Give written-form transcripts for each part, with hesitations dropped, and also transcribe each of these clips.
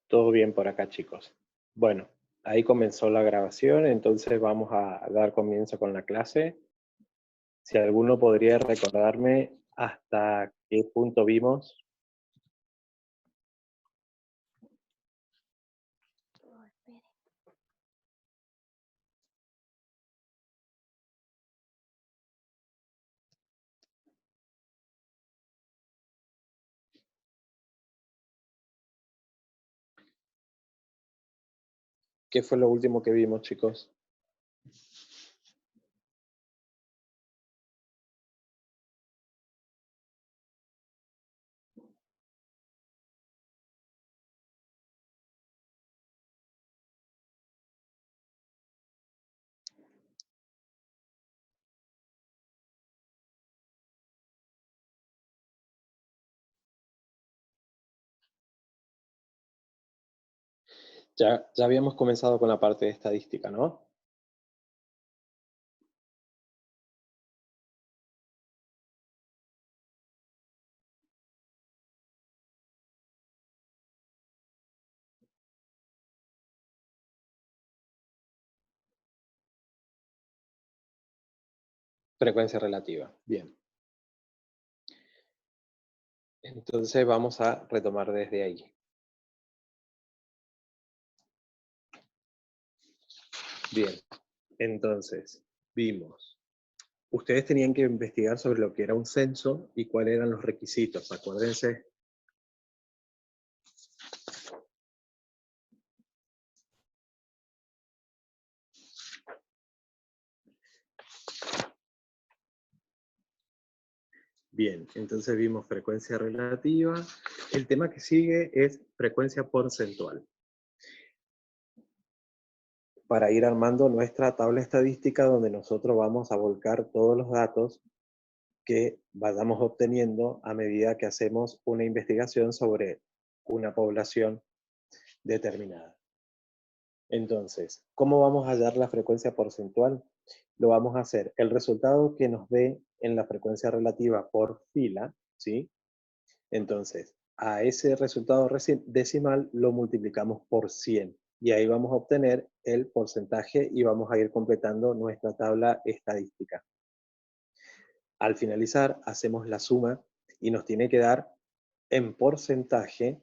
Todo bien por acá, chicos. Bueno, ahí comenzó la grabación, entonces vamos a dar comienzo con la clase. Si alguno podría recordarme hasta qué punto vimos. ¿Qué fue lo último que vimos, chicos? Ya habíamos comenzado con la parte de estadística, ¿no? Frecuencia relativa. Bien. Entonces vamos a retomar desde ahí. Bien. Entonces, vimos. Ustedes tenían que investigar sobre lo que era un censo y cuáles eran los requisitos. Acuérdense. Bien, entonces vimos frecuencia relativa. El tema que sigue es frecuencia porcentual. Para ir armando nuestra tabla estadística donde nosotros vamos a volcar todos los datos que vayamos obteniendo a medida que hacemos una investigación sobre una población determinada. Entonces, ¿cómo vamos a hallar la frecuencia porcentual? Lo vamos a hacer. El resultado que nos dé en la frecuencia relativa por fila, ¿sí? Entonces, a ese resultado decimal lo multiplicamos por 100 y ahí vamos a obtener el porcentaje y vamos a ir completando nuestra tabla estadística. Al finalizar, hacemos la suma y nos tiene que dar en porcentaje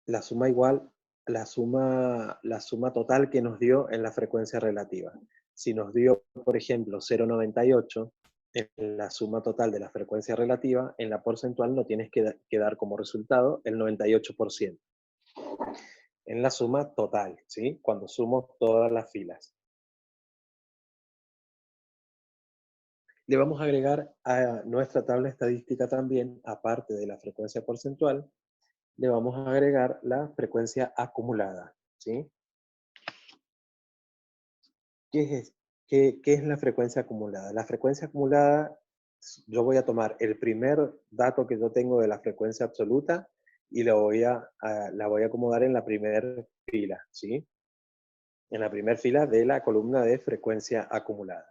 la suma igual la suma total que nos dio en la frecuencia relativa. Si nos dio, por ejemplo, 0,98 en la suma total de la frecuencia relativa, en la porcentual no tienes que dar como resultado el 98%. En la suma total, ¿sí? Cuando sumo todas las filas. Le vamos a agregar a nuestra tabla estadística también, aparte de la frecuencia porcentual, le vamos a agregar la frecuencia acumulada, ¿sí? ¿Qué es la frecuencia acumulada? La frecuencia acumulada, yo voy a tomar el primer dato que yo tengo de la frecuencia absoluta y la voy a acomodar en la primera fila, ¿sí? En la primera fila de la columna de frecuencia acumulada.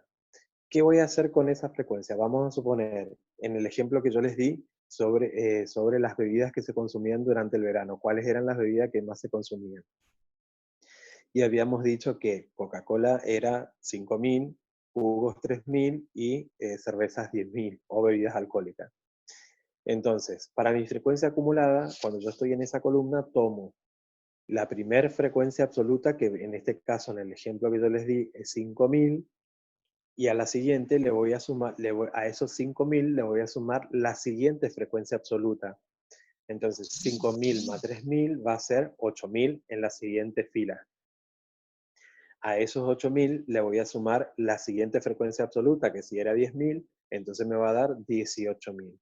¿Qué voy a hacer con esa frecuencia? Vamos a suponer, en el ejemplo que yo les di, sobre las bebidas que se consumían durante el verano, cuáles eran las bebidas que más se consumían. Y habíamos dicho que Coca-Cola era 5.000, jugos 3.000 y cervezas 10.000 o bebidas alcohólicas. Entonces, para mi frecuencia acumulada, cuando yo estoy en esa columna, tomo la primera frecuencia absoluta, que en este caso, en el ejemplo que yo les di, es 5.000, y a la siguiente le voy a sumar, a esos 5.000 le voy a sumar la siguiente frecuencia absoluta. Entonces, 5.000 más 3.000 va a ser 8.000 en la siguiente fila. A esos 8.000 le voy a sumar la siguiente frecuencia absoluta, que si era 10.000, entonces me va a dar 18.000.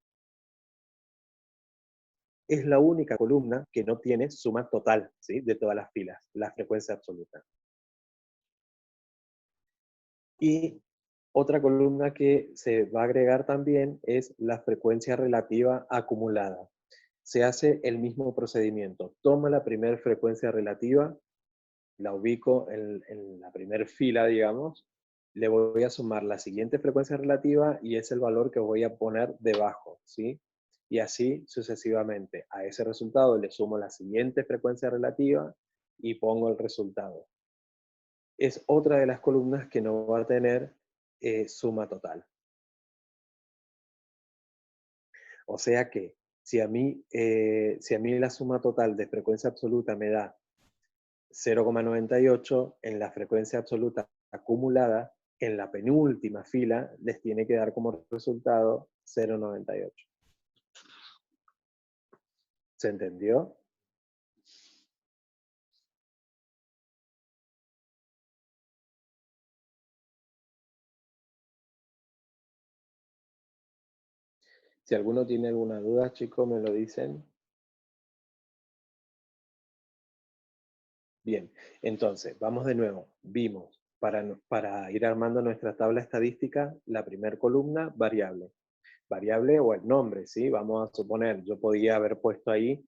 Es la única columna que no tiene suma total, ¿sí? De todas las filas, la frecuencia absoluta. Y otra columna que se va a agregar también es la frecuencia relativa acumulada. Se hace el mismo procedimiento. Toma la primera frecuencia relativa, la ubico en la primera fila, digamos, le voy a sumar la siguiente frecuencia relativa y es el valor que voy a poner debajo, ¿sí? y así sucesivamente. A ese resultado le sumo la siguiente frecuencia relativa y pongo el resultado. Es otra de las columnas que no va a tener suma total. O sea que si si a mí la suma total de frecuencia absoluta me da 0,98, en la frecuencia absoluta acumulada, en la penúltima fila, les tiene que dar como resultado 0,98. ¿Se entendió? Si alguno tiene alguna duda, chicos, me lo dicen. Bien, entonces, vamos de nuevo. Vimos, para ir armando nuestra tabla estadística, la primera columna, variable. Variable o el nombre, ¿sí? Vamos a suponer, yo podía haber puesto ahí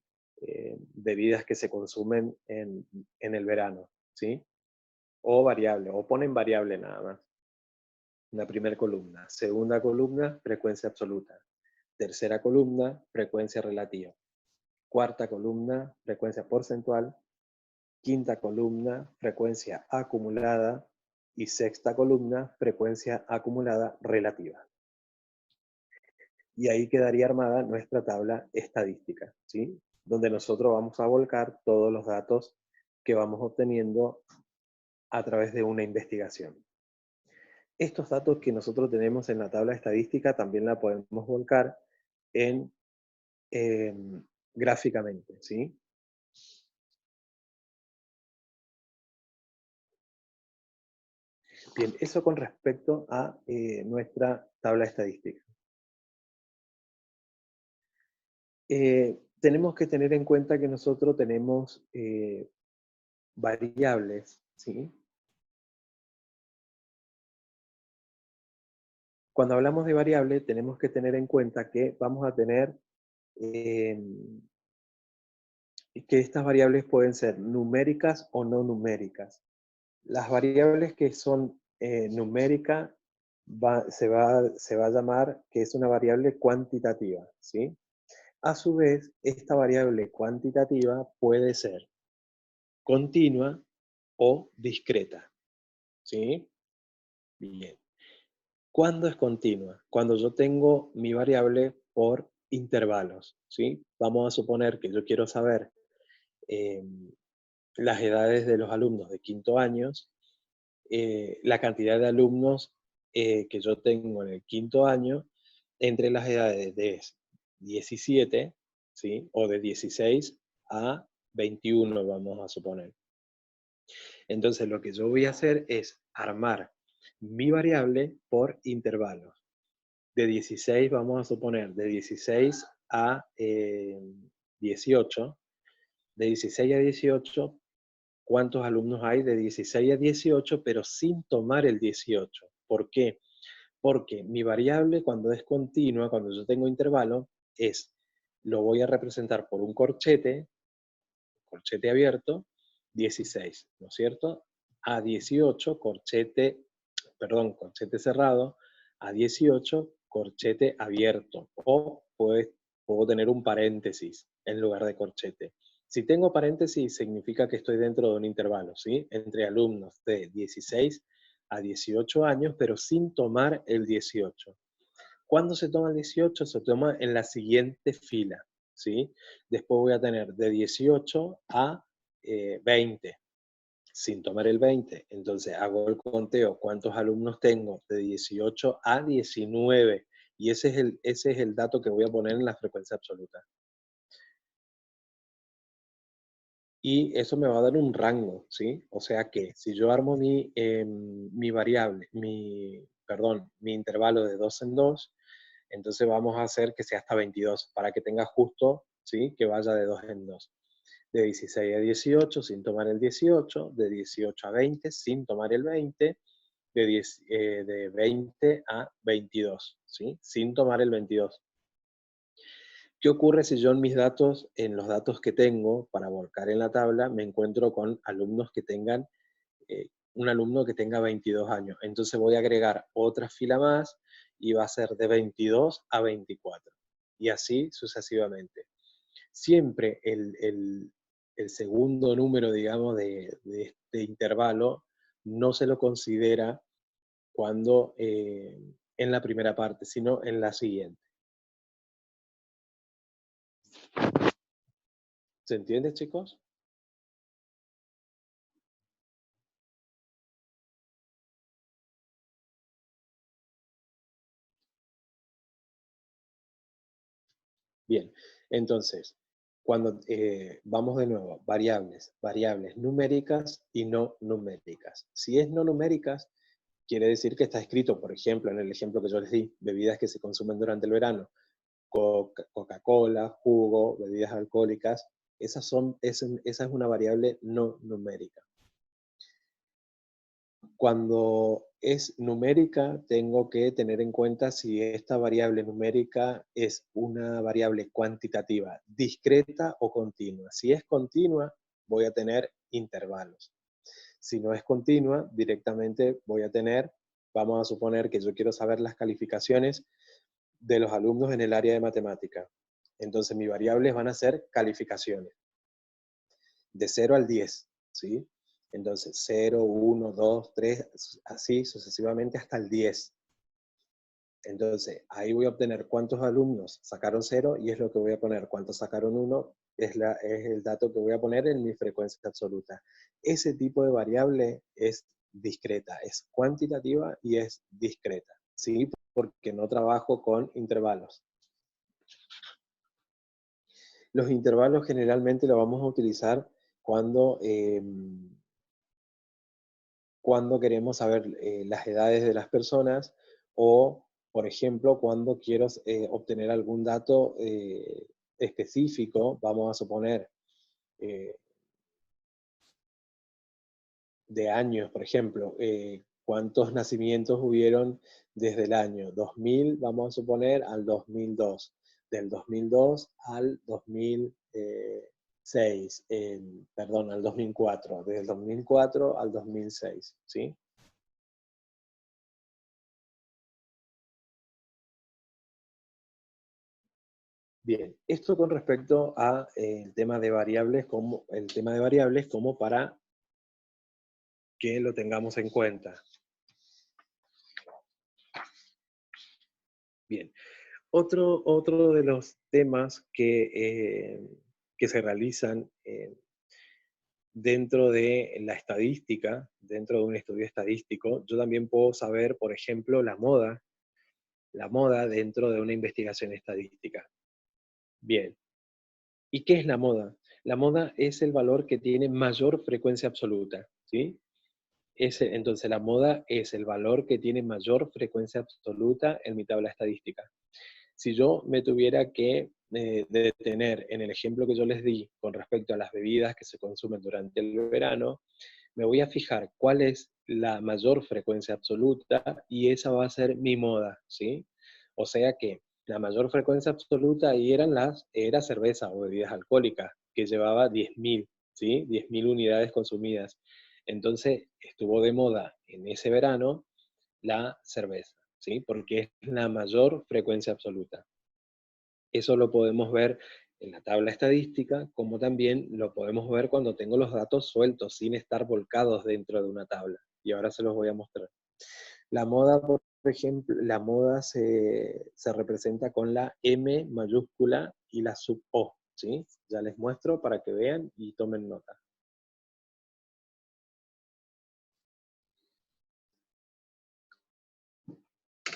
bebidas que se consumen en el verano, ¿sí? O variable, o ponen variable nada más. La primera columna. Segunda columna, frecuencia absoluta. Tercera columna, frecuencia relativa. Cuarta columna, frecuencia porcentual. Quinta columna, frecuencia acumulada. Y sexta columna, frecuencia acumulada relativa. Y ahí quedaría armada nuestra tabla estadística, ¿sí? Donde nosotros vamos a volcar todos los datos que vamos obteniendo a través de una investigación. Estos datos que nosotros tenemos en la tabla estadística también la podemos volcar en, gráficamente, ¿sí? Bien, eso con respecto a nuestra tabla estadística. Tenemos que tener en cuenta que nosotros tenemos variables, ¿sí? Cuando hablamos de variable, tenemos que tener en cuenta que vamos a tener que estas variables pueden ser numéricas o no numéricas. Las variables que son numéricas se va a llamar que es una variable cuantitativa, ¿sí? A su vez, esta variable cuantitativa puede ser continua o discreta, ¿sí? Bien. ¿Cuándo es continua? Cuando yo tengo mi variable por intervalos, ¿sí? Vamos a suponer que yo quiero saber las edades de los alumnos de quinto años, la cantidad de alumnos que yo tengo en el quinto año entre las edades de 17, ¿sí? O de 16 a 21, vamos a suponer. Entonces, lo que yo voy a hacer es armar mi variable por intervalos. De 16, vamos a suponer, de 16 a 18. De 16 a 18, ¿cuántos alumnos hay de 16 a 18, pero sin tomar el 18? ¿Por qué? Porque mi variable cuando es continua, cuando yo tengo intervalo, lo voy a representar por un corchete abierto, 16, ¿no es cierto? A 18, corchete cerrado, a 18, corchete abierto. O puedo tener un paréntesis en lugar de corchete. Si tengo paréntesis, significa que estoy dentro de un intervalo, ¿sí? Entre alumnos de 16 a 18 años, pero sin tomar el 18. ¿Cuándo se toma el 18? Se toma en la siguiente fila, ¿sí? Después voy a tener de 18 a 20, sin tomar el 20. Entonces hago el conteo, ¿cuántos alumnos tengo? De 18 a 19. Y ese es el dato que voy a poner en la frecuencia absoluta. Y eso me va a dar un rango, ¿sí? O sea que si yo armo mi variable, mi intervalo de 2 en 2, entonces vamos a hacer que sea hasta 22, para que tenga justo, ¿sí? Que vaya de 2 en 2. De 16 a 18 sin tomar el 18, de 18 a 20 sin tomar el 20, de 20 a 22, ¿sí? Sin tomar el 22. ¿Qué ocurre si yo en los datos que tengo para volcar en la tabla, me encuentro con alumnos que tengan, un alumno que tenga 22 años? Entonces voy a agregar otra fila más y va a ser de 22 a 24. y así sucesivamente. Siempre el segundo número, digamos, de este intervalo no se lo considera cuando en la primera parte, sino en la siguiente. ¿Se entiende, chicos? Bien, entonces, cuando vamos de nuevo, variables numéricas y no numéricas. Si es no numéricas, quiere decir que está escrito, por ejemplo, en el ejemplo que yo les di, bebidas que se consumen durante el verano, Coca-Cola, jugo, bebidas alcohólicas, esa es una variable no numérica. Cuando es numérica, tengo que tener en cuenta si esta variable numérica es una variable cuantitativa, discreta o continua. Si es continua, voy a tener intervalos. Si no es continua, directamente voy a tener, vamos a suponer que yo quiero saber las calificaciones de los alumnos en el área de matemática. Entonces, mis variables van a ser calificaciones, de 0 al 10, ¿sí? Entonces, 0, 1, 2, 3, así sucesivamente hasta el 10. Entonces, ahí voy a obtener cuántos alumnos sacaron 0 y es lo que voy a poner. Cuántos sacaron 1 es el dato que voy a poner en mi frecuencia absoluta. Ese tipo de variable es discreta, es cuantitativa y es discreta, ¿sí? Porque no trabajo con intervalos. Los intervalos generalmente los vamos a utilizar cuando queremos saber las edades de las personas o, por ejemplo, cuando quiero obtener algún dato específico, vamos a suponer eh, de años, por ejemplo, cuántos nacimientos hubieron desde el año 2000, vamos a suponer, al 2002, del 2002 al 2006, perdón, al 2004, desde el 2004 al 2006, ¿sí? Bien, esto con respecto a el tema de variables como para que lo tengamos en cuenta. Bien, otro de los temas que se realizan dentro de la estadística, dentro de un estudio estadístico, yo también puedo saber, por ejemplo, la moda dentro de una investigación estadística. Bien, ¿y qué es la moda? La moda es el valor que tiene mayor frecuencia absoluta, ¿sí? Entonces, la moda es el valor que tiene mayor frecuencia absoluta en mi tabla estadística. Si yo me tuviera que detener en el ejemplo que yo les di con respecto a las bebidas que se consumen durante el verano, me voy a fijar cuál es la mayor frecuencia absoluta y esa va a ser mi moda, ¿sí? O sea que la mayor frecuencia absoluta ahí era cerveza o bebidas alcohólicas, que llevaba 10.000, ¿sí? 10.000 unidades consumidas. Entonces estuvo de moda en ese verano la cerveza, ¿sí? Porque es la mayor frecuencia absoluta. Eso lo podemos ver en la tabla estadística, como también lo podemos ver cuando tengo los datos sueltos, sin estar volcados dentro de una tabla. Y ahora se los voy a mostrar. La moda, por ejemplo, la moda se representa con la M mayúscula y la sub O, ¿sí? Ya les muestro para que vean y tomen nota.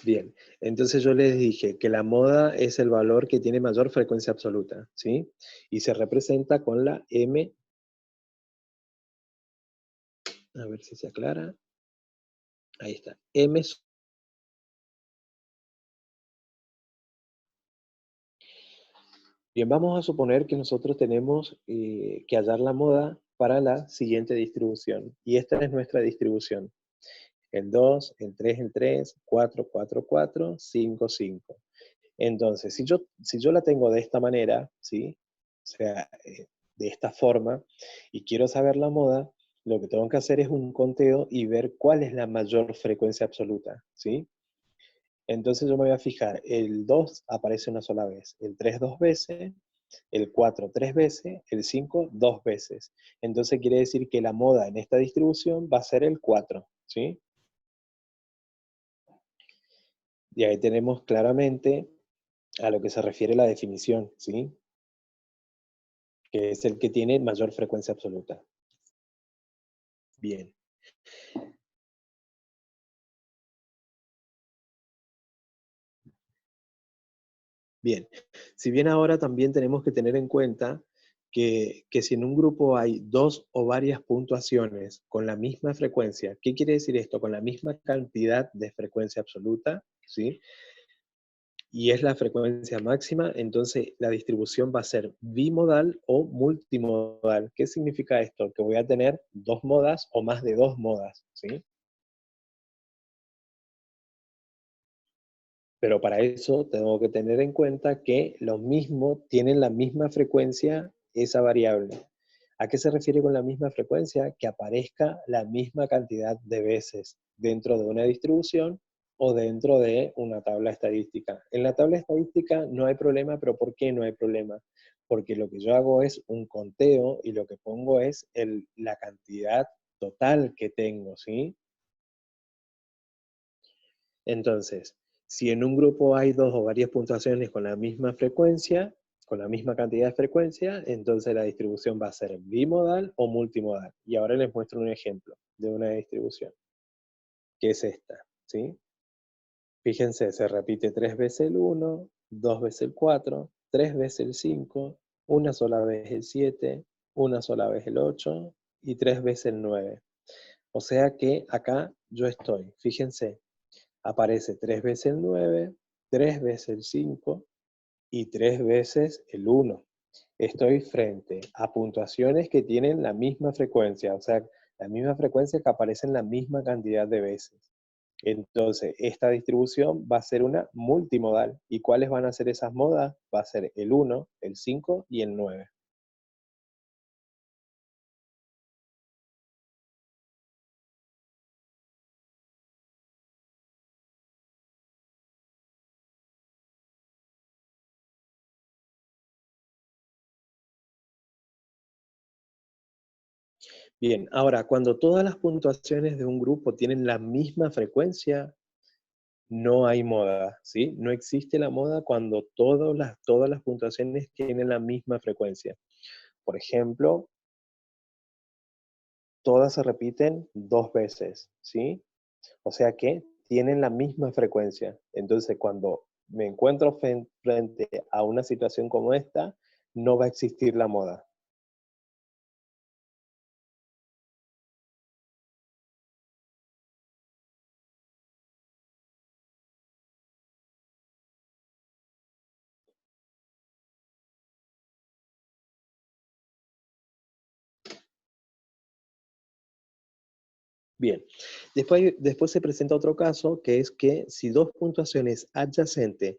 Bien, entonces yo les dije que la moda es el valor que tiene mayor frecuencia absoluta, ¿sí? Y se representa con la M, a ver si se aclara, ahí está, M. Bien, vamos a suponer que nosotros tenemos que hallar la moda para la siguiente distribución, y esta es nuestra distribución. El 2, el 3, el 3, 4, 4, 4, 5, 5. Entonces, si yo la tengo de esta manera, ¿sí? O sea, de esta forma, y quiero saber la moda, lo que tengo que hacer es un conteo y ver cuál es la mayor frecuencia absoluta, ¿sí? Entonces yo me voy a fijar, el 2 aparece una sola vez, el 3 dos veces, el 4 tres veces, el 5 dos veces. Entonces quiere decir que la moda en esta distribución va a ser el 4, ¿sí? Y ahí tenemos claramente a lo que se refiere la definición, ¿sí? Que es el que tiene mayor frecuencia absoluta. Bien, bien. Si bien ahora también tenemos que tener en cuenta que si en un grupo hay dos o varias puntuaciones con la misma frecuencia, ¿qué quiere decir esto? Con la misma cantidad de frecuencia absoluta, ¿sí? Y es la frecuencia máxima, entonces la distribución va a ser bimodal o multimodal. ¿Qué significa esto? Que voy a tener dos modas o más de dos modas, ¿sí? Pero para eso tengo que tener en cuenta que los mismos tienen la misma frecuencia esa variable. ¿A qué se refiere con la misma frecuencia? Que aparezca la misma cantidad de veces dentro de una distribución o dentro de una tabla estadística. En la tabla estadística no hay problema, pero ¿por qué no hay problema? Porque lo que yo hago es un conteo y lo que pongo es la cantidad total que tengo, ¿sí? Entonces, si en un grupo hay dos o varias puntuaciones con la misma frecuencia, con la misma cantidad de frecuencia, entonces la distribución va a ser bimodal o multimodal. Y ahora les muestro un ejemplo de una distribución, que es esta, ¿sí? Fíjense, se repite tres veces el 1, dos veces el 4, tres veces el 5, una sola vez el 7, una sola vez el 8 y tres veces el 9. O sea que acá yo estoy, fíjense, aparece tres veces el 9, tres veces el 5 y tres veces el 1. Estoy frente a puntuaciones que tienen la misma frecuencia, o sea, la misma frecuencia que aparecen la misma cantidad de veces. Entonces, esta distribución va a ser una multimodal. ¿Y cuáles van a ser esas modas? Va a ser el 1, el 5 y el 9. Bien, ahora, cuando todas las puntuaciones de un grupo tienen la misma frecuencia, no hay moda, ¿sí? No existe la moda cuando todas las puntuaciones tienen la misma frecuencia. Por ejemplo, todas se repiten dos veces, ¿sí? O sea que tienen la misma frecuencia. Entonces, cuando me encuentro frente a una situación como esta, no va a existir la moda. Bien, después se presenta otro caso, que es que si dos puntuaciones adyacentes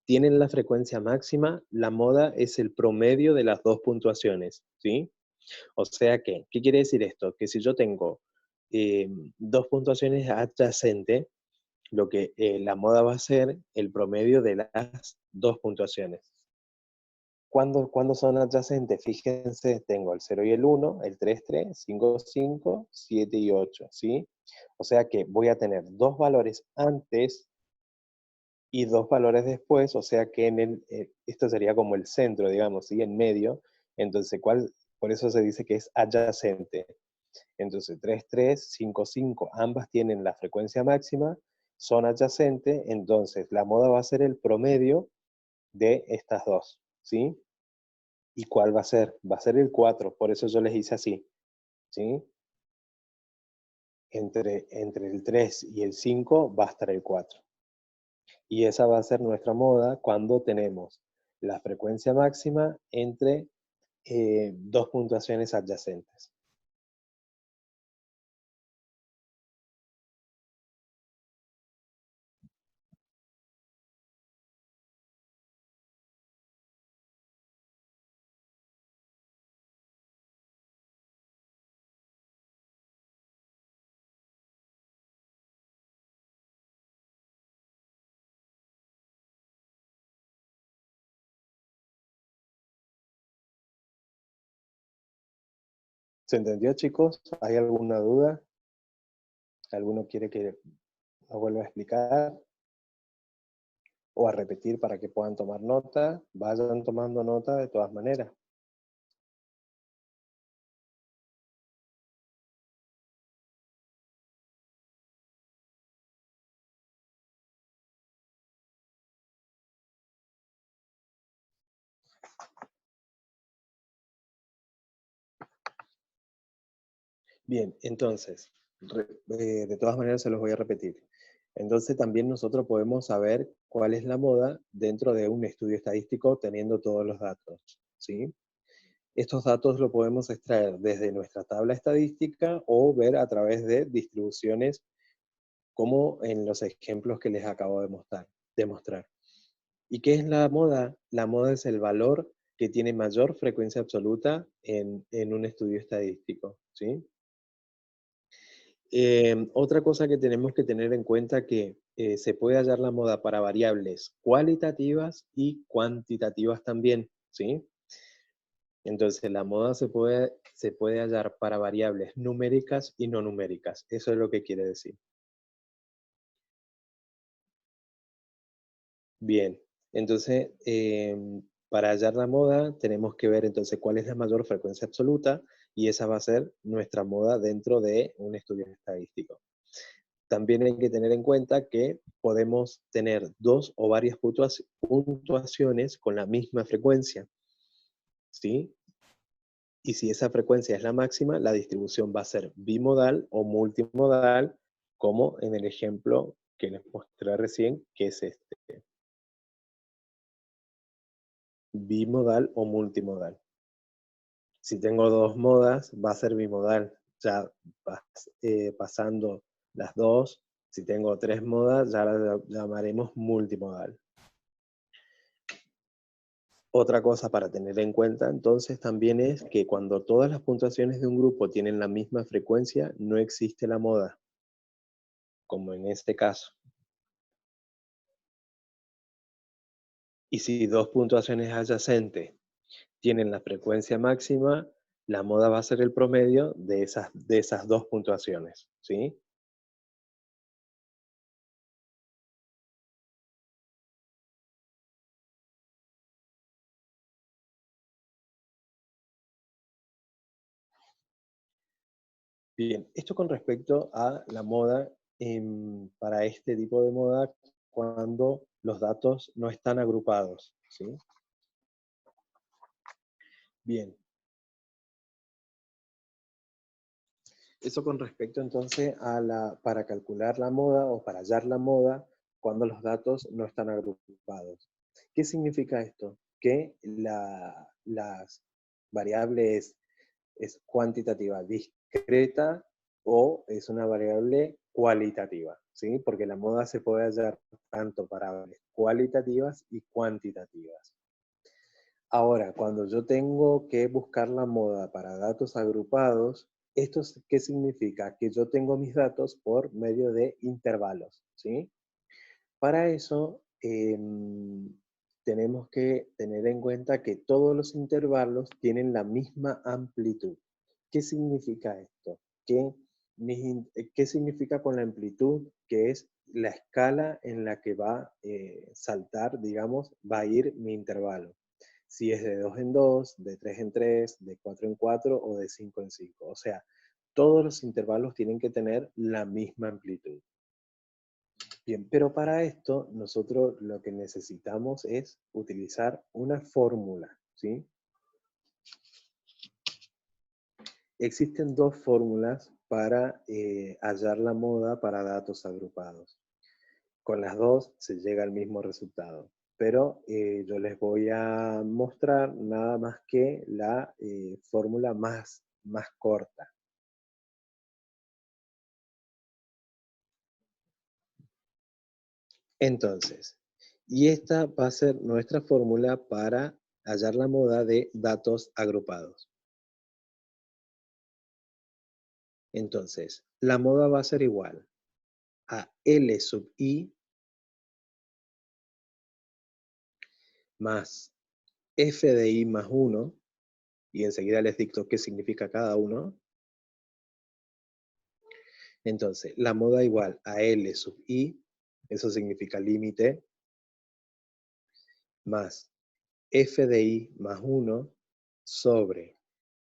tienen la frecuencia máxima, la moda es el promedio de las dos puntuaciones, ¿sí? O sea que, ¿qué quiere decir esto? Que si yo tengo eh, dos puntuaciones adyacentes, lo que la moda va a ser el promedio de las dos puntuaciones. ¿Cuándo son adyacentes? Fíjense, tengo el 0 y el 1, el 3 3, 5 5, 7 y 8, ¿sí? O sea que voy a tener dos valores antes y dos valores después, o sea que esto sería como el centro, digamos, ¿sí? En medio. Entonces, por eso se dice que es adyacente. Entonces, 3 3, 5 5, ambas tienen la frecuencia máxima, son adyacentes, entonces la moda va a ser el promedio de estas dos, ¿sí? ¿Y cuál va a ser? Va a ser el 4, por eso yo les hice así, ¿sí? Entre el 3 y el 5 va a estar el 4. Y esa va a ser nuestra moda cuando tenemos la frecuencia máxima entre dos puntuaciones adyacentes. ¿Se entendió, chicos? ¿Hay alguna duda? ¿Alguno quiere que lo vuelva a explicar o a repetir para que puedan tomar nota? Vayan tomando nota de todas maneras. Bien, entonces, de todas maneras se los voy a repetir. Entonces también nosotros podemos saber cuál es la moda dentro de un estudio estadístico teniendo todos los datos, ¿sí? Estos datos lo podemos extraer desde nuestra tabla estadística o ver a través de distribuciones como en los ejemplos que les acabo de mostrar. ¿Y qué es la moda? La moda es el valor que tiene mayor frecuencia absoluta en un estudio estadístico, ¿sí? Otra cosa que tenemos que tener en cuenta que se puede hallar la moda para variables cualitativas y cuantitativas también, ¿sí? Entonces la moda se puede hallar para variables numéricas y no numéricas. Eso es lo que quiere decir. Bien, entonces para hallar la moda tenemos que ver entonces cuál es la mayor frecuencia absoluta y esa va a ser nuestra moda dentro de un estudio estadístico. También hay que tener en cuenta que podemos tener dos o varias puntuaciones con la misma frecuencia, ¿sí? Y si esa frecuencia es la máxima, la distribución va a ser bimodal o multimodal, como en el ejemplo que les mostré recién, que es este, bimodal o multimodal. Si tengo dos modas, va a ser bimodal, ya pasando las dos. Si tengo tres modas, ya las llamaremos multimodal. Otra cosa para tener en cuenta entonces también es que cuando todas las puntuaciones de un grupo tienen la misma frecuencia, no existe la moda, como en este caso. Y si dos puntuaciones adyacentes tienen la frecuencia máxima, la moda va a ser el promedio de esas dos puntuaciones, ¿sí? Bien, esto con respecto a la moda, para este tipo de moda, cuando los datos no están agrupados, ¿sí? Bien, eso con respecto entonces para calcular la moda o para hallar la moda cuando los datos no están agrupados. ¿Qué significa esto? Que las variables es cuantitativa discreta o es una variable cualitativa, ¿sí? Porque la moda se puede hallar tanto para variables cualitativas y cuantitativas. Ahora, cuando yo tengo que buscar la moda para datos agrupados, ¿esto qué significa? Que yo tengo mis datos por medio de intervalos, ¿sí? Para eso, tenemos que tener en cuenta que todos los intervalos tienen la misma amplitud. ¿Qué significa esto? ¿Qué significa con la amplitud? Que es la escala en la que va a saltar, digamos, va a ir mi intervalo. Si es de 2 en 2, de 3 en 3, de 4 en 4 o de 5 en 5. O sea, todos los intervalos tienen que tener la misma amplitud. Bien, pero para esto nosotros lo que necesitamos es utilizar una fórmula, ¿sí? Existen dos fórmulas para hallar la moda para datos agrupados. Con las dos se llega al mismo resultado, pero yo les voy a mostrar nada más que la fórmula más corta. Entonces, y esta va a ser nuestra fórmula para hallar la moda de datos agrupados. Entonces, la moda va a ser igual a L sub I más F de I más 1, y enseguida les dicto qué significa cada uno, Entonces, la moda igual a L sub I, eso significa límite, más f de I más 1 sobre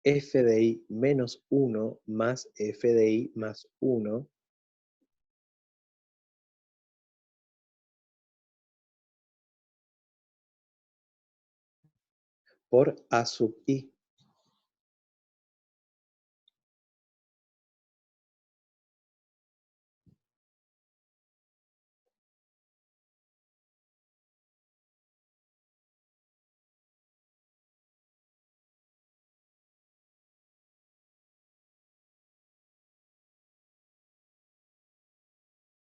f de I menos 1 más f de I más 1 por A sub I.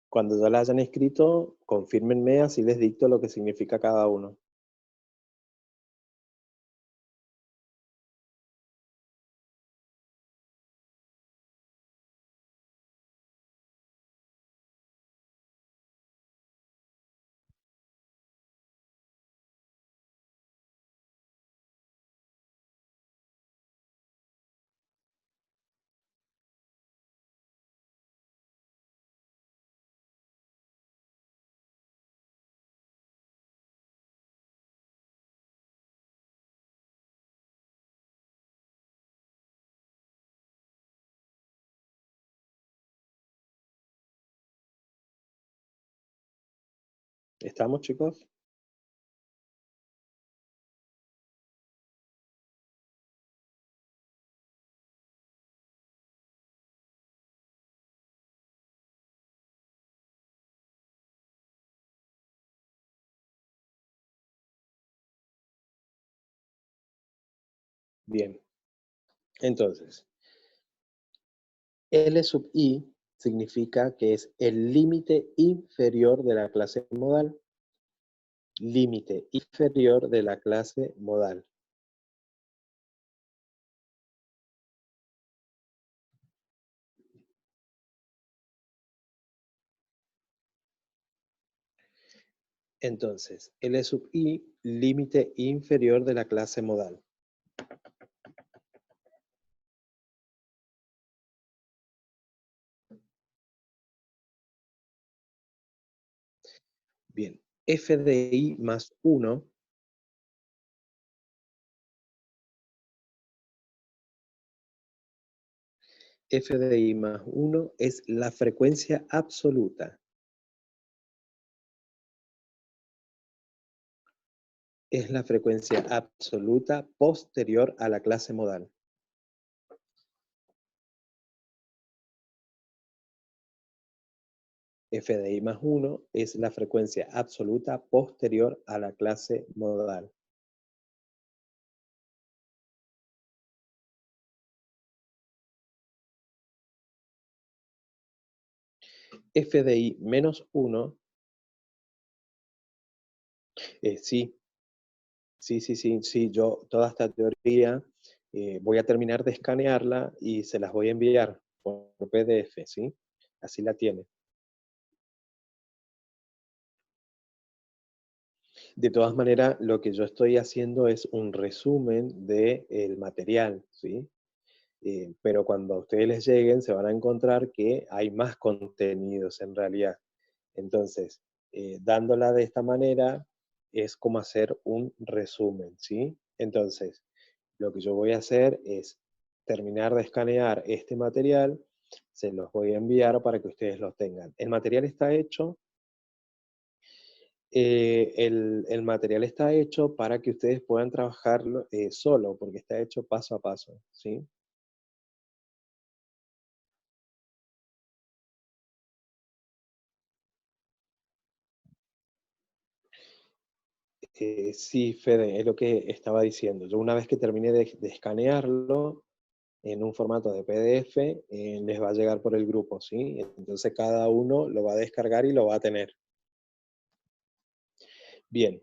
Cuando ya la hayan escrito, confírmenme, así les dicto lo que significa cada uno. ¿Estamos, chicos? Bien. Entonces, L sub I significa que es el límite inferior de la clase modal. Límite inferior de la clase modal. Entonces, L sub I, límite inferior de la clase modal. Bien, f de I más 1, f de I más 1 es la frecuencia absoluta. Es la frecuencia absoluta posterior a la clase modal. F de I más 1 es la frecuencia absoluta posterior a la clase modal. F de I menos 1, sí, sí, yo toda esta teoría voy a terminar de escanearla y se las voy a enviar por PDF, ¿sí? Así la tiene. De todas maneras, lo que yo estoy haciendo es un resumen del material, ¿sí? Pero cuando a ustedes les lleguen se van a encontrar que hay más contenidos en realidad. Entonces, dándola de esta manera es como hacer un resumen, ¿sí? Entonces, lo que yo voy a hacer es terminar de escanear este material, se los voy a enviar para que ustedes los tengan. El material está hecho, el material está hecho para que ustedes puedan trabajarlo solo, porque está hecho paso a paso, ¿sí? Sí, Fede, es lo que estaba diciendo. Yo una vez que termine de escanearlo en un formato de PDF, les va a llegar por el grupo, ¿sí? Entonces cada uno lo va a descargar y lo va a tener. Bien,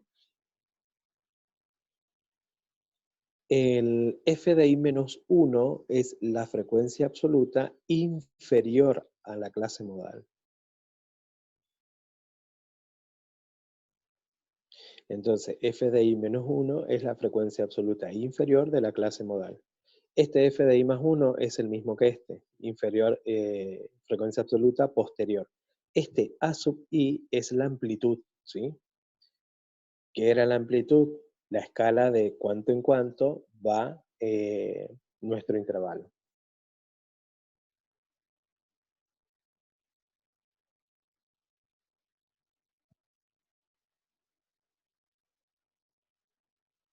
el f de i-1 es la frecuencia absoluta inferior a la clase modal. Entonces, f de i-1 es la frecuencia absoluta inferior de la clase modal. Este f de i más 1 es el mismo que este, inferior, frecuencia absoluta posterior. Este a sub i es la amplitud, ¿sí? ¿Qué era la amplitud? La escala de cuánto en cuánto va nuestro intervalo.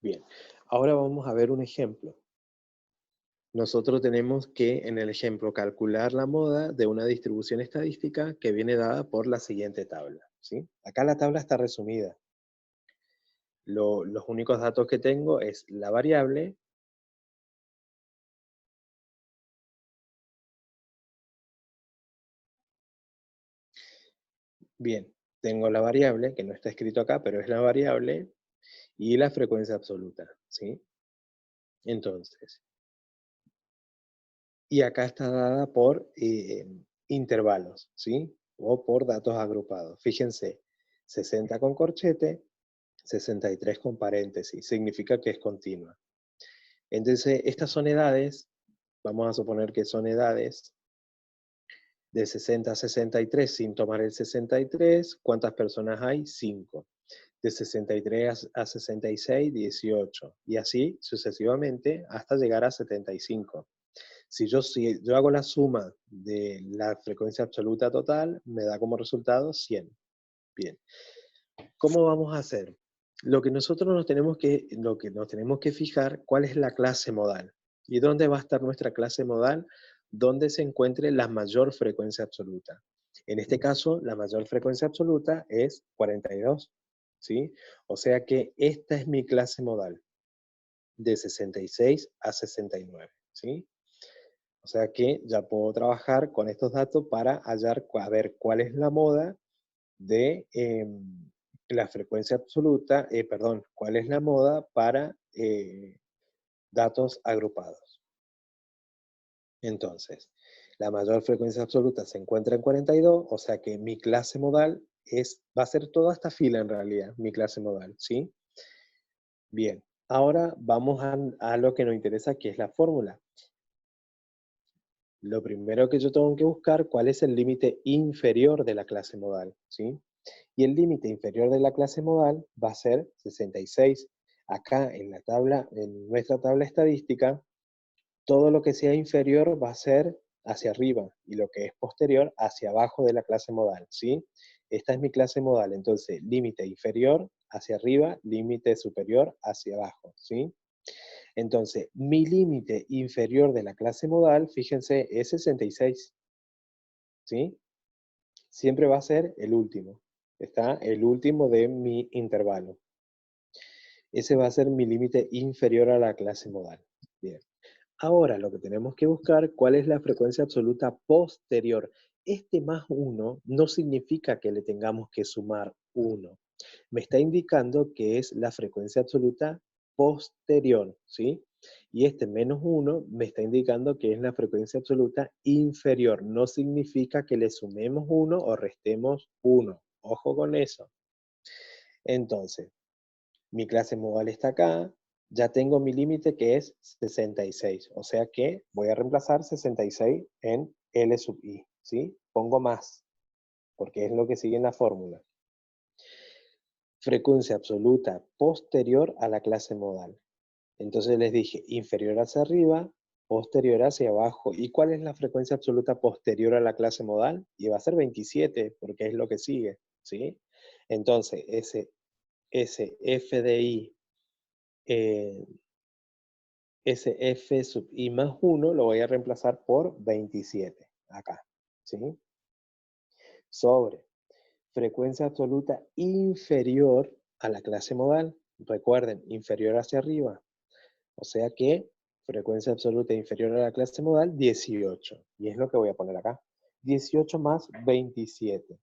Bien, ahora vamos a ver un ejemplo. Nosotros tenemos que, en el ejemplo, calcular la moda de una distribución estadística que viene dada por la siguiente tabla, ¿sí? Acá la tabla está resumida. Los únicos datos que tengo es la variable, bien, tengo la variable, que no está escrito acá, pero es la variable, y la frecuencia absoluta, ¿sí? Entonces, y acá está dada por intervalos, ¿sí? O por datos agrupados. Fíjense, 60 con corchete, 63 con paréntesis, significa que es continua. Entonces, estas son edades, vamos a suponer que son edades de 60 a 63 sin tomar el 63. ¿Cuántas personas hay? 5. De 63 a 66, 18. Y así sucesivamente hasta llegar a 75. Si yo hago la suma de la frecuencia absoluta total, me da como resultado 100. Bien. ¿Cómo vamos a hacer? Lo que nos tenemos que fijar, ¿cuál es la clase modal? ¿Y dónde va a estar nuestra clase modal? Donde se encuentre la mayor frecuencia absoluta. En este caso, la mayor frecuencia absoluta es 42, ¿sí? O sea que esta es mi clase modal, de 66 a 69, ¿sí? O sea que ya puedo trabajar con estos datos para hallar, a ver cuál es la moda de la frecuencia absoluta, perdón, cuál es la moda para datos agrupados. Entonces, la mayor frecuencia absoluta se encuentra en 42, o sea que mi clase modal va a ser toda esta fila en realidad, mi clase modal, ¿sí? Bien, ahora vamos a lo que nos interesa, que es la fórmula. Lo primero que yo tengo que buscar, cuál es el límite inferior de la clase modal, ¿sí? Y el límite inferior de la clase modal va a ser 66. Acá en la tabla, en nuestra tabla estadística, todo lo que sea inferior va a ser hacia arriba y lo que es posterior hacia abajo de la clase modal, ¿sí? Esta es mi clase modal, entonces límite inferior hacia arriba, límite superior hacia abajo, ¿sí? Entonces, mi límite inferior de la clase modal, fíjense, es 66, ¿sí? Siempre va a ser el último. Está el último de mi intervalo. Ese va a ser mi límite inferior a la clase modal. Bien. Ahora lo que tenemos que buscar, ¿cuál es la frecuencia absoluta posterior? Este más 1 no significa que le tengamos que sumar 1. Me está indicando que es la frecuencia absoluta posterior, ¿sí? Y este menos 1 me está indicando que es la frecuencia absoluta inferior. No significa que le sumemos 1 o restemos 1. Ojo con eso. Entonces, mi clase modal está acá, ya tengo mi límite que es 66, o sea que voy a reemplazar 66 en L sub i, ¿sí? Pongo más, porque es lo que sigue en la fórmula. Frecuencia absoluta posterior a la clase modal. Entonces les dije, inferior hacia arriba, posterior hacia abajo. ¿Y cuál es la frecuencia absoluta posterior a la clase modal? Y va a ser 27, porque es lo que sigue, ¿sí? Entonces, ese f de i ese f sub i más 1 lo voy a reemplazar por 27, acá, ¿sí? Sobre frecuencia absoluta inferior a la clase modal. Recuerden, inferior hacia arriba. O sea que frecuencia absoluta inferior a la clase modal, 18. Y es lo que voy a poner acá. 18 más 27.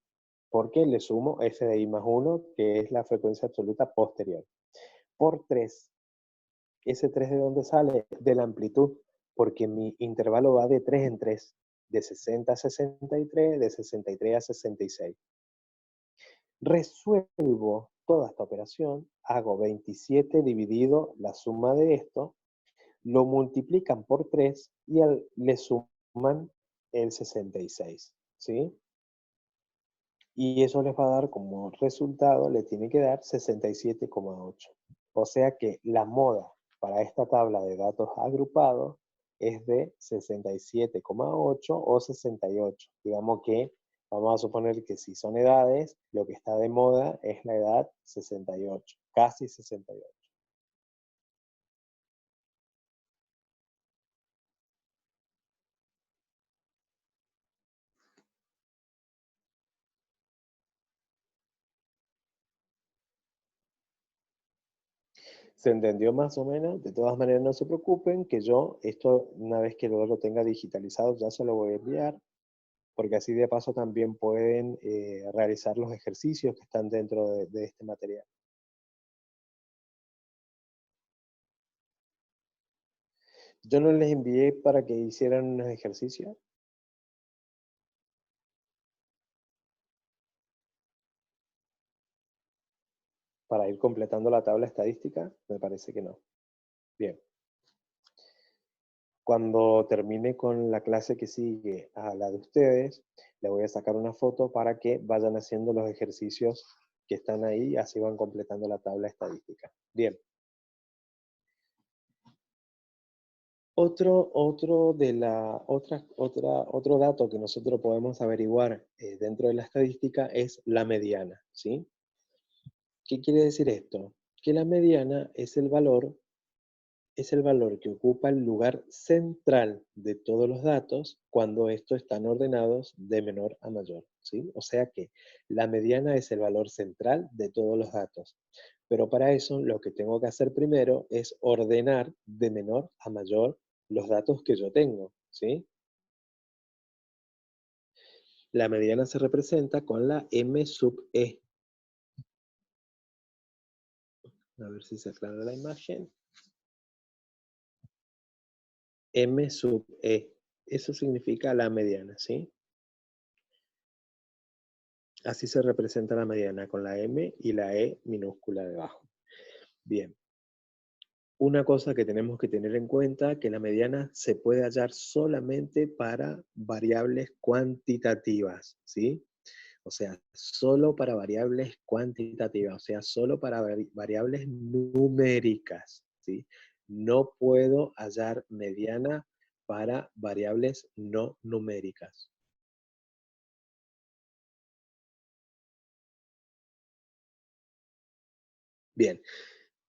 Porque le sumo f de i más 1, que es la frecuencia absoluta posterior. Por 3. ¿Ese 3 de dónde sale? De la amplitud, porque mi intervalo va de 3 en 3, de 60 a 63, de 63 a 66. Resuelvo toda esta operación, hago 27 dividido la suma de esto, lo multiplican por 3 y le suman el 66, ¿sí? Y eso les va a dar como resultado, le tiene que dar 67,8. O sea que la moda para esta tabla de datos agrupados es de 67,8 o 68. Digamos que vamos a suponer que si son edades, lo que está de moda es la edad 68, casi 68. ¿Se entendió más o menos? De todas maneras, no se preocupen, que yo esto, una vez que lo tenga digitalizado, ya se lo voy a enviar, porque así de paso también pueden realizar los ejercicios que están dentro de este material. Yo no les envié para que hicieran unos ejercicios, para ir completando la tabla estadística, me parece que no. Bien, cuando termine con la clase que sigue a la de ustedes, le voy a sacar una foto para que vayan haciendo los ejercicios que están ahí, así van completando la tabla estadística. Bien. Otro dato que nosotros podemos averiguar dentro de la estadística es la mediana, ¿sí? ¿Qué quiere decir esto? Que la mediana es el valor que ocupa el lugar central de todos los datos cuando estos están ordenados de menor a mayor, ¿sí? O sea que la mediana es el valor central de todos los datos. Pero para eso lo que tengo que hacer primero es ordenar de menor a mayor los datos que yo tengo, ¿sí? La mediana se representa con la M sub E. A ver si se aclara la imagen. M sub E. Eso significa la mediana, ¿sí? Así se representa la mediana, con la M y la E minúscula debajo. Bien. Una cosa que tenemos que tener en cuenta, que la mediana se puede hallar solamente para variables cuantitativas, ¿sí? O sea, solo para variables cuantitativas, o sea, solo para variables numéricas, ¿sí? No puedo hallar mediana para variables no numéricas. Bien,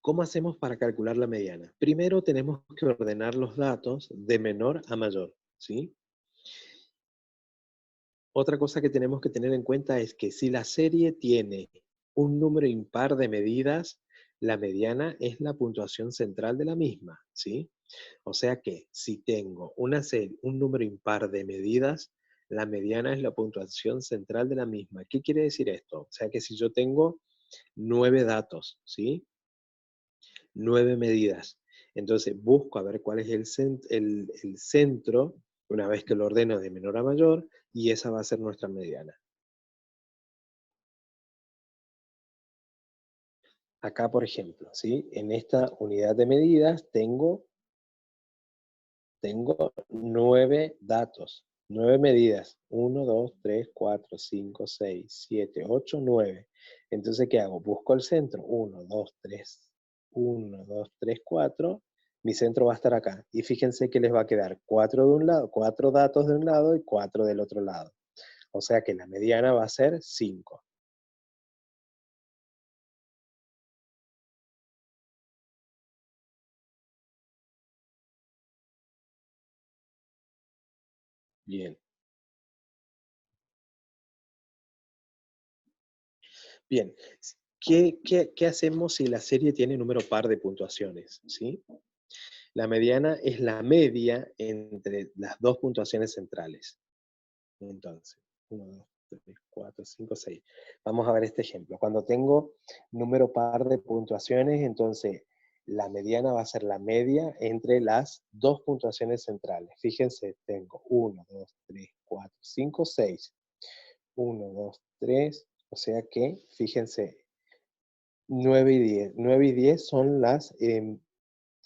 ¿cómo hacemos para calcular la mediana? Primero tenemos que ordenar los datos de menor a mayor, ¿sí? Otra cosa que tenemos que tener en cuenta es que si la serie tiene un número impar de medidas, la mediana es la puntuación central de la misma, ¿sí? O sea que si tengo una serie, un número impar de medidas, la mediana es la puntuación central de la misma. ¿Qué quiere decir esto? O sea que si yo tengo 9 datos, ¿sí? 9 medidas. Entonces busco a ver cuál es el centro, una vez que lo ordeno de menor a mayor, y esa va a ser nuestra mediana. Acá, por ejemplo, ¿sí? En esta unidad de medidas tengo 9 datos, 9 medidas. 1, 2, 3, 4, 5, 6, 7, 8, 9. Entonces, ¿qué hago? Busco el centro. 1, 2, 3. 1, 2, 3, 4. Mi centro va a estar acá. Y fíjense que les va a quedar 4 de un lado, 4 datos de un lado y 4 del otro lado. O sea que la mediana va a ser 5. Bien. Bien. ¿Qué hacemos si la serie tiene número par de puntuaciones? ¿Sí? La mediana es la media entre las dos puntuaciones centrales. Entonces, 1, 2, 3, 4, 5, 6. Vamos a ver este ejemplo. Cuando tengo número par de puntuaciones, entonces la mediana va a ser la media entre las dos puntuaciones centrales. Fíjense, tengo 1, 2, 3, 4, 5, 6. 1, 2, 3. O sea que, fíjense, 9 y 10. 9 y 10 son las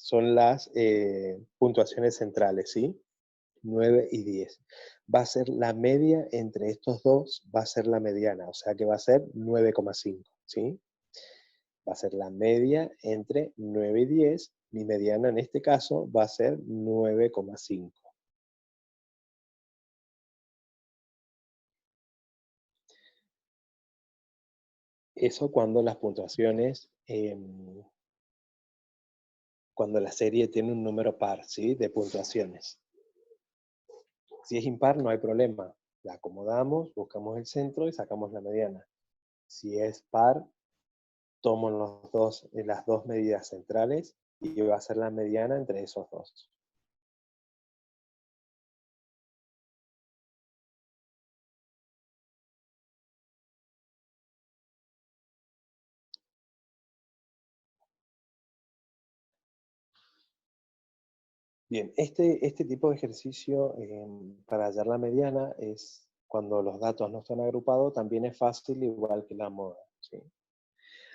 son las puntuaciones centrales, ¿sí? 9 y 10. Va a ser la media entre estos dos, va a ser la mediana, o sea que va a ser 9,5, ¿sí? Va a ser la media entre 9 y 10. Mi mediana en este caso va a ser 9,5. Eso cuando las puntuaciones, cuando la serie tiene un número par, ¿sí? De puntuaciones. Si es impar, no hay problema. La acomodamos, buscamos el centro y sacamos la mediana. Si es par, tomo las dos medidas centrales y va a ser la mediana entre esos dos. Bien, este tipo de ejercicio para hallar la mediana es cuando los datos no están agrupados, también es fácil igual que la moda, ¿sí?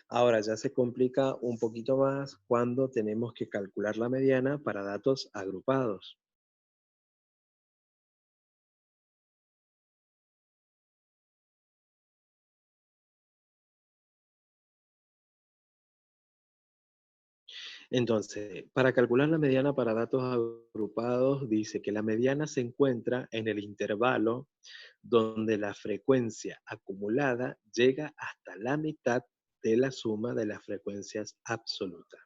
Ahora ya se complica un poquito más cuando tenemos que calcular la mediana para datos agrupados. Entonces, para calcular la mediana para datos agrupados, dice que la mediana se encuentra en el intervalo donde la frecuencia acumulada llega hasta la mitad de la suma de las frecuencias absolutas.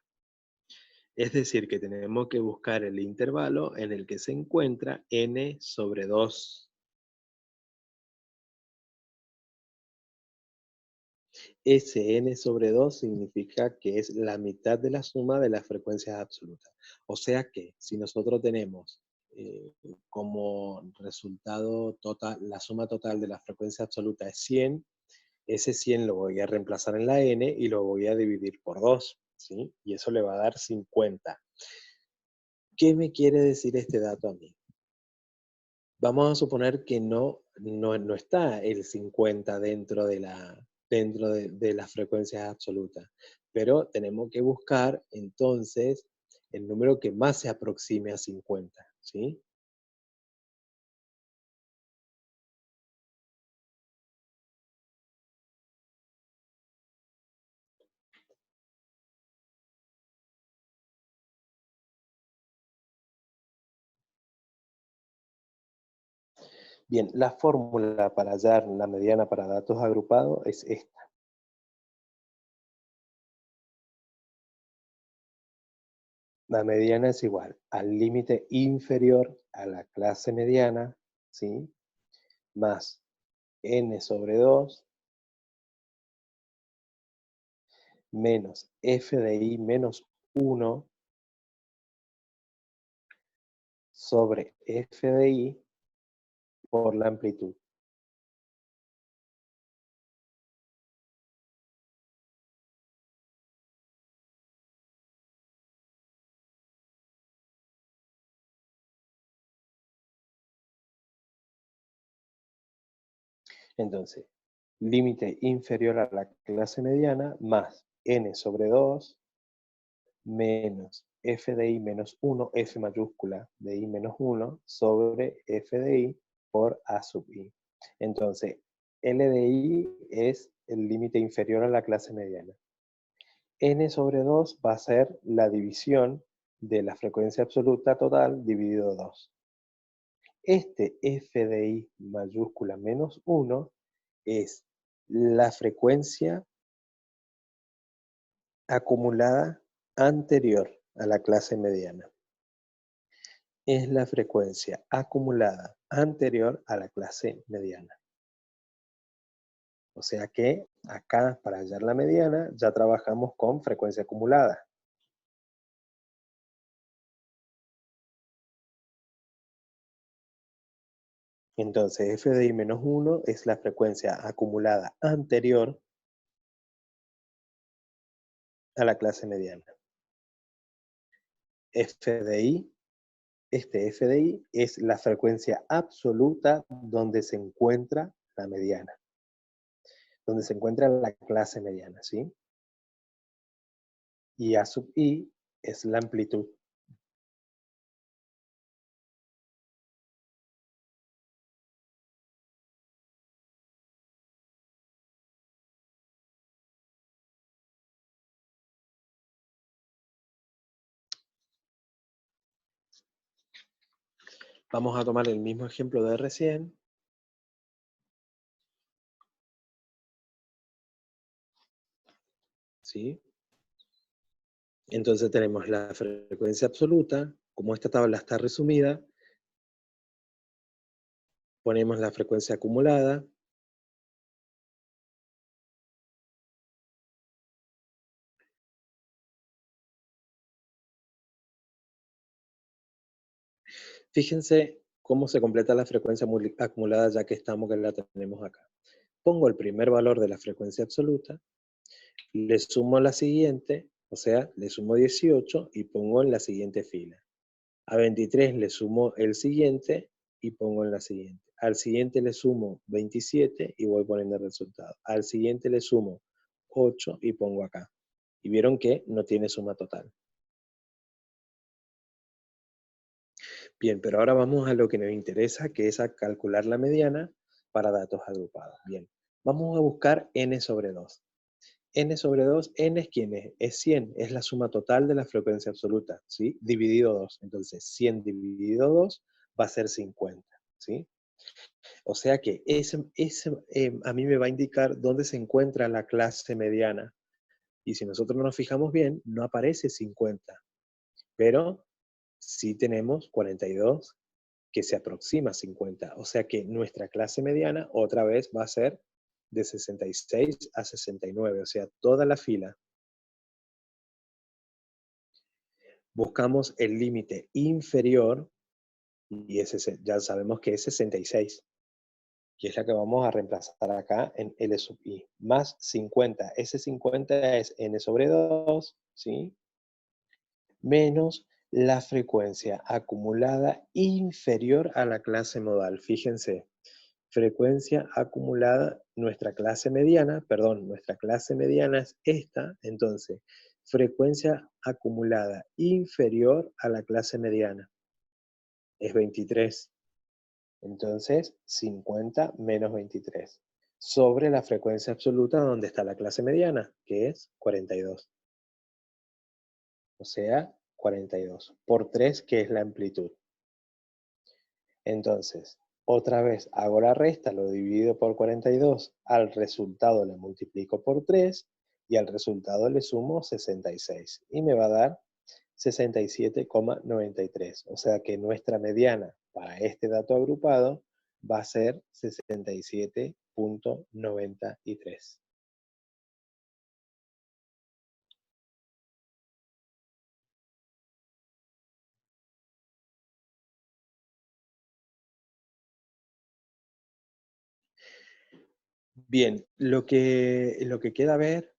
Es decir, que tenemos que buscar el intervalo en el que se encuentra n sobre 2. Ese n sobre 2 significa que es la mitad de la suma de las frecuencias absolutas. O sea que si nosotros tenemos como resultado total, la suma total de la frecuencia absoluta es 100, ese 100 lo voy a reemplazar en la n y lo voy a dividir por 2, ¿sí? Y eso le va a dar 50. ¿Qué me quiere decir este dato a mí? Vamos a suponer que no está el 50 dentro de las frecuencias absolutas, pero tenemos que buscar entonces el número que más se aproxime a 50, ¿sí? Bien, la fórmula para hallar la mediana para datos agrupados es esta. La mediana es igual al límite inferior a la clase mediana, ¿sí? Más n sobre 2 menos f de i menos 1 sobre f de i por la amplitud. Entonces, límite inferior a la clase mediana más n sobre 2 menos f de i menos 1, f mayúscula de i menos 1 sobre f de i por a sub i. Entonces, L de i es el límite inferior a la clase mediana. N sobre 2 va a ser la división de la frecuencia absoluta total dividido 2. Este f de i mayúscula menos 1 es la frecuencia acumulada anterior a la clase mediana. Es la frecuencia acumulada anterior a la clase mediana. O sea que acá, para hallar la mediana, ya trabajamos con frecuencia acumulada. Entonces, f de i menos 1 es la frecuencia acumulada anterior a la clase mediana. F de i, este f de i es la frecuencia absoluta donde se encuentra la mediana, donde se encuentra la clase mediana, ¿sí? Y a sub i es la amplitud. Vamos a tomar el mismo ejemplo de recién. ¿Sí? Entonces tenemos la frecuencia absoluta. Como esta tabla está resumida, ponemos la frecuencia acumulada. Fíjense cómo se completa la frecuencia acumulada ya que la tenemos acá. Pongo el primer valor de la frecuencia absoluta, le sumo la siguiente, o sea, le sumo 18 y pongo en la siguiente fila. A 23 le sumo el siguiente y pongo en la siguiente. Al siguiente le sumo 27 y voy poniendo el resultado. Al siguiente le sumo 8 y pongo acá. Y vieron que no tiene suma total. Bien, pero ahora vamos a lo que nos interesa, que es a calcular la mediana para datos agrupados. Bien, vamos a buscar n sobre 2. N sobre 2, n es quién es? Es 100, es la suma total de la frecuencia absoluta, ¿sí? Dividido 2. Entonces, 100 dividido 2 va a ser 50, ¿sí? O sea que a mí me va a indicar dónde se encuentra la clase mediana. Y si nosotros no nos fijamos bien, no aparece 50, pero sí tenemos 42 que se aproxima a 50. O sea que nuestra clase mediana otra vez va a ser de 66 a 69, o sea, toda la fila. Buscamos el límite inferior y ese ya sabemos que es 66, que es la que vamos a reemplazar acá en L sub i, más 50. Ese 50 es n sobre 2, ¿sí? Menos la frecuencia acumulada inferior a la clase modal. Fíjense, frecuencia acumulada, nuestra clase mediana es esta, entonces, frecuencia acumulada inferior a la clase mediana es 23. Entonces, 50 menos 23. Sobre la frecuencia absoluta donde está la clase mediana, que es 42. O sea, 42. Por 3, que es la amplitud. Entonces, otra vez hago la resta, lo divido por 42, al resultado le multiplico por 3 y al resultado le sumo 66. Y me va a dar 67,93. O sea que nuestra mediana para este dato agrupado va a ser 67,93. Bien, lo que queda ver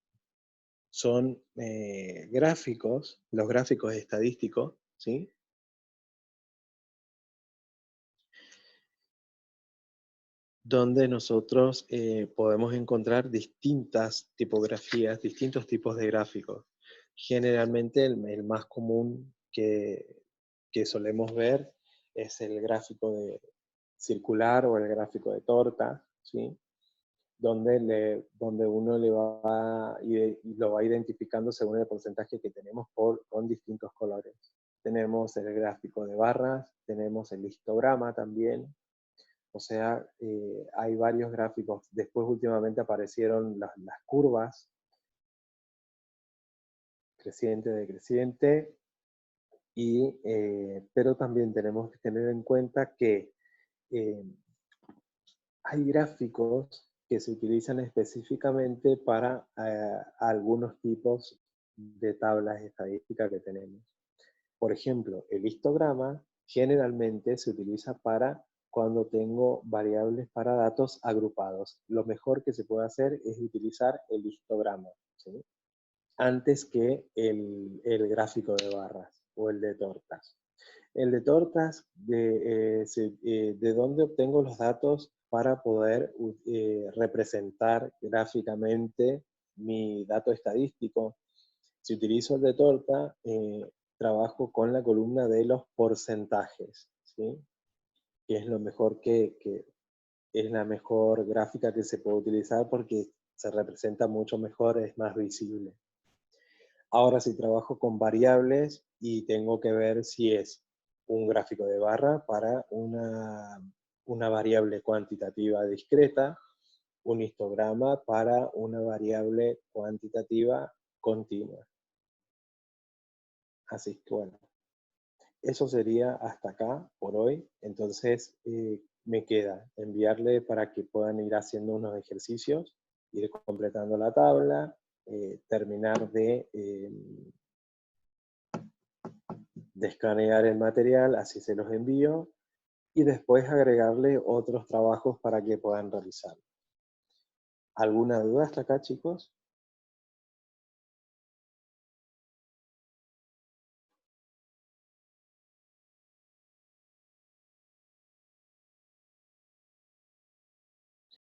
son gráficos, los gráficos estadísticos, ¿sí? Donde nosotros podemos encontrar distintas tipografías, distintos tipos de gráficos. Generalmente el más común que solemos ver es el gráfico de circular o el gráfico de torta, ¿sí? Donde uno lo va identificando según el porcentaje que tenemos con distintos colores. Tenemos el gráfico de barras, tenemos el histograma también. O sea, hay varios gráficos. Después últimamente aparecieron las curvas, creciente, decreciente, pero también tenemos que tener en cuenta que eh, hay gráficos que se utilizan específicamente para algunos tipos de tablas estadísticas que tenemos. Por ejemplo, el histograma generalmente se utiliza para cuando tengo variables para datos agrupados. Lo mejor que se puede hacer es utilizar el histograma, ¿sí? Antes que gráfico de barras o el de tortas. El de tortas, ¿de dónde obtengo los datos para poder representar gráficamente mi dato estadístico? Si utilizo el de torta, trabajo con la columna de los porcentajes, ¿sí? Que es lo mejor que es la mejor gráfica que se puede utilizar porque se representa mucho mejor, es más visible. Ahora si trabajo con variables y tengo que ver si es un gráfico de barra para una variable cuantitativa discreta, un histograma para una variable cuantitativa continua. Así que bueno, eso sería hasta acá por hoy. Entonces me queda enviarle para que puedan ir haciendo unos ejercicios, ir completando la tabla, terminar de escanear el material, así se los envío, y después agregarle otros trabajos para que puedan realizar. ¿Alguna duda hasta acá, chicos?